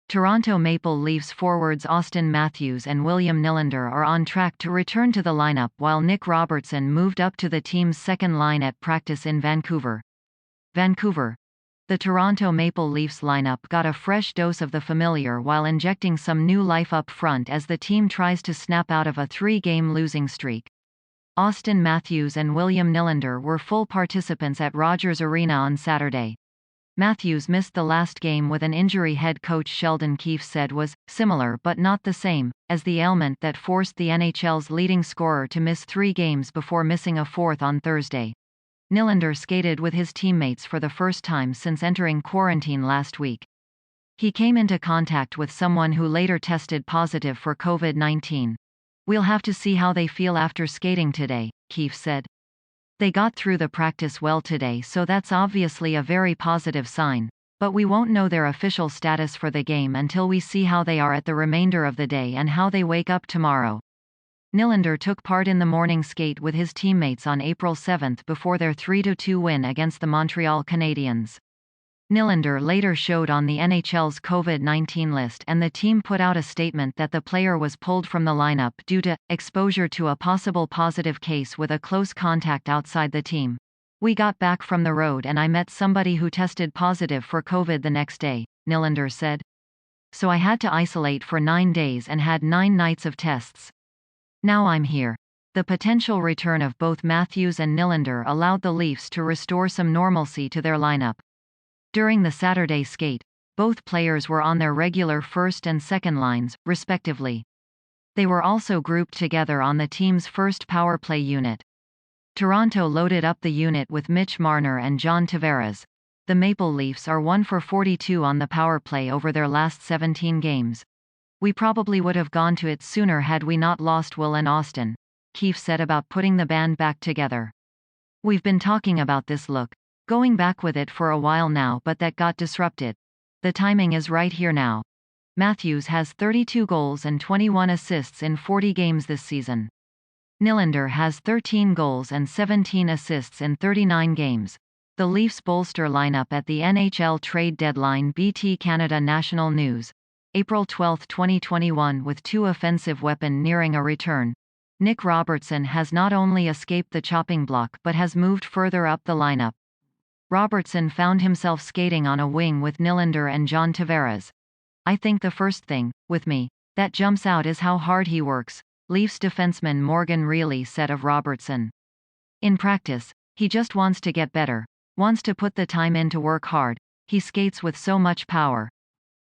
Toronto Maple Leafs forwards Auston Matthews and William Nylander are on track to return to the lineup, while Nick Robertson moved up to the team's second line at practice in Vancouver. Vancouver. The Toronto Maple Leafs lineup got a fresh dose of the familiar while injecting some new life up front as the team tries to snap out of a 3-game losing streak. Auston Matthews and William Nylander were full participants at Rogers Arena on Saturday. Matthews missed the last game with an injury head coach Sheldon Keefe said was similar but not the same as the ailment that forced the NHL's leading scorer to miss 3 games before missing a fourth on Thursday. Nylander skated with his teammates for the first time since entering quarantine last week. He came into contact with someone who later tested positive for COVID-19. "We'll have to see how they feel after skating today," Keefe said. "They got through the practice well today, so that's obviously a very positive sign, but we won't know their official status for the game until we see how they are at the remainder of the day and how they wake up tomorrow." Nylander took part in the morning skate with his teammates on April 7 before their 3-2 win against the Montreal Canadiens. Nylander later showed on the NHL's COVID-19 list, and the team put out a statement that the player was pulled from the lineup due to exposure to a possible positive case with a close contact outside the team. "We got back from the road and I met somebody who tested positive for COVID the next day," Nylander said. "So I had to isolate for 9 days and had 9 nights of tests. Now I'm here." The potential return of both Matthews and Nylander allowed the Leafs to restore some normalcy to their lineup. During the Saturday skate, both players were on their regular first and second lines, respectively. They were also grouped together on the team's first power play unit. Toronto loaded up the unit with Mitch Marner and John Tavares. The Maple Leafs are 1 for 42 on the power play over their last 17 games. "We probably would have gone to it sooner had we not lost Will and Auston," Keefe said about putting the band back together. "We've been talking about this look, going back with it for a while now, but that got disrupted. The timing is right here now." Matthews has 32 goals and 21 assists in 40 games this season. Nylander has 13 goals and 17 assists in 39 games. The Leafs bolster lineup at the NHL trade deadline. BT Canada National News. April 12, 2021. With 2 offensive weapon nearing a return, Nick Robertson has not only escaped the chopping block but has moved further up the lineup. Robertson found himself skating on a wing with Nylander and John Tavares. "I think the first thing, with me, that jumps out is how hard he works," Leafs defenseman Morgan Rielly said of Robertson. "In practice, he just wants to get better, wants to put the time in to work hard. He skates with so much power."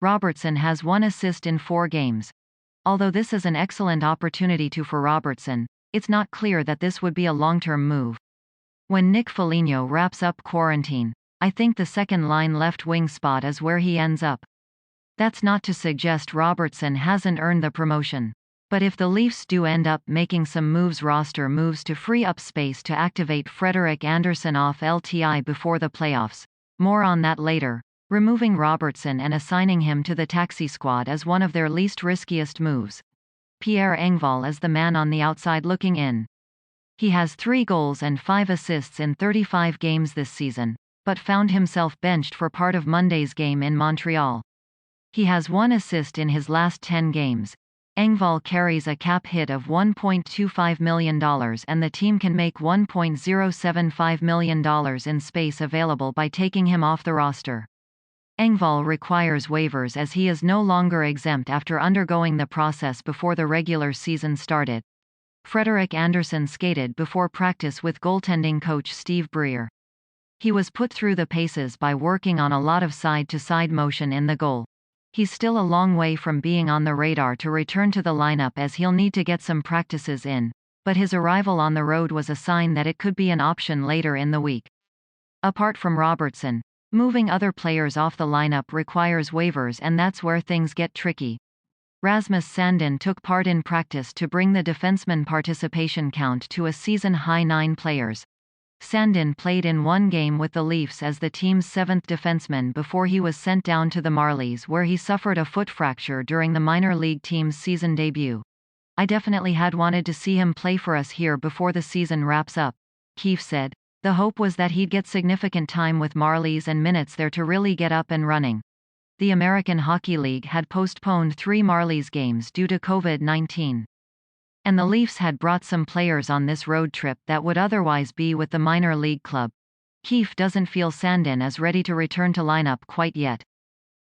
Robertson has 1 assist in 4 games. Although this is an excellent opportunity for Robertson, it's not clear that this would be a long-term move. When Nick Foligno wraps up quarantine, I think the second-line left wing spot is where he ends up. That's not to suggest Robertson hasn't earned the promotion. But if the Leafs do end up making some roster moves to free up space to activate Frederik Andersen off LTI before the playoffs. More on that later. Removing Robertson and assigning him to the taxi squad is one of their least riskiest moves. Pierre Engvall is the man on the outside looking in. He has 3 goals and 5 assists in 35 games this season, but found himself benched for part of Monday's game in Montreal. He has 1 assist in his last 10 games. Engvall carries a cap hit of $1.25 million, and the team can make $1.075 million in space available by taking him off the roster. Engvall requires waivers as he is no longer exempt after undergoing the process before the regular season started. Frederik Andersen skated before practice with goaltending coach Steve Briere. He was put through the paces by working on a lot of side-to-side motion in the goal. He's still a long way from being on the radar to return to the lineup as he'll need to get some practices in, but his arrival on the road was a sign that it could be an option later in the week. Apart from Robertson, moving other players off the lineup requires waivers, and that's where things get tricky. Rasmus Sandin took part in practice to bring the defenseman participation count to a season-high 9 players. Sandin played in 1 game with the Leafs as the team's 7th defenseman before he was sent down to the Marlies, where he suffered a foot fracture during the minor league team's season debut. "I definitely had wanted to see him play for us here before the season wraps up," Keefe said. "The hope was that he'd get significant time with Marlies and minutes there to really get up and running. The American Hockey League had postponed 3 Marlies games due to COVID-19. And the Leafs had brought some players on this road trip that would otherwise be with the minor league club. Keefe doesn't feel Sandin is ready to return to lineup quite yet.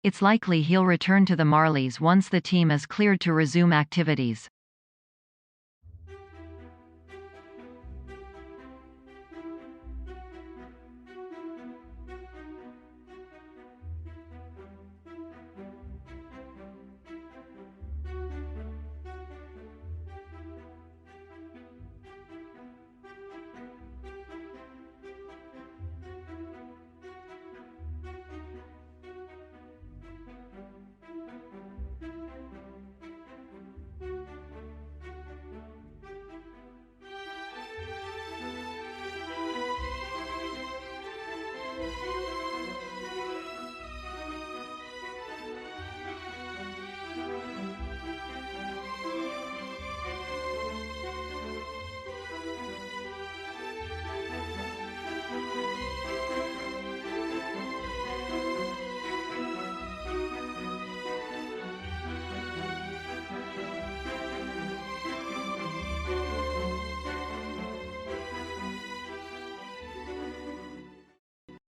It's likely he'll return to the Marlies once the team is cleared to resume activities.